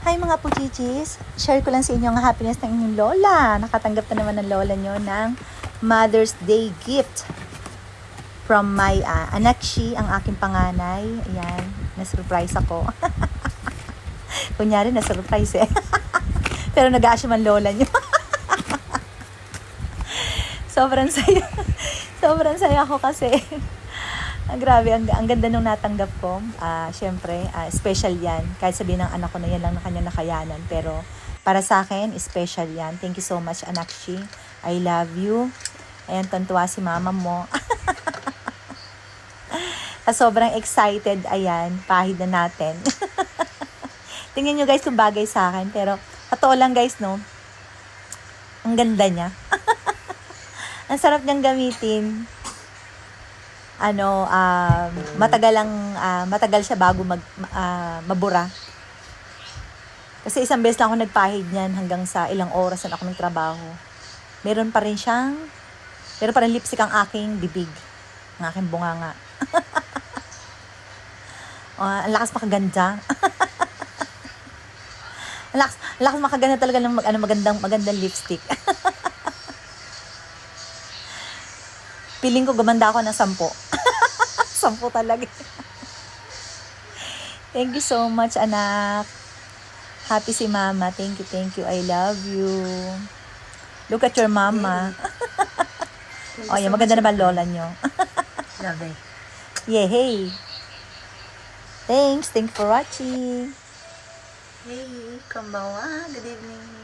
Hi mga puchichis! Share ko lang sa inyo ang happiness ng inyong lola. Nakatanggap na naman ng lola nyo ng Mother's Day gift from my anakshi, ang aking panganay. Ayan, na-surprise ako. Kunyari, na-surprise eh. Pero nag-aasya man lola nyo. Sobrang saya. Sobrang saya ako kasi. Grabe, ang ganda nung natanggap ko. Siyempre, special yan. Kahit sabihin ng anak ko na yan lang na kanya nakayanan. Pero para sa akin, special yan. Thank you so much, Anakshi. I love you. Ayan, tantuwa si mama mo. Sobrang excited. Ayan, pahid na natin. Tingnan nyo guys kung bagay sa akin. Pero, totoo lang guys, no? Ang ganda niya. Ang sarap niyang gamitin. Matagal siya bago mabura. Kasi isang beses lang ako nagpahid niyan hanggang sa ilang oras na ako ng trabaho. Meron pa rin lipstick ang aking bibig. Ang aking bunganga. Ang lakas makaganda. Ang lakas makaganda talaga ng magandang lipstick. Piling ko gumanda ako ng 10. 10 talaga. Thank you so much, anak. Happy si mama. Thank you. I love you. Look at your mama. Oh, yan. Maganda na ba lola nyo? Love it. Yay! Thanks for watching. Hey, konbanwa. Good evening.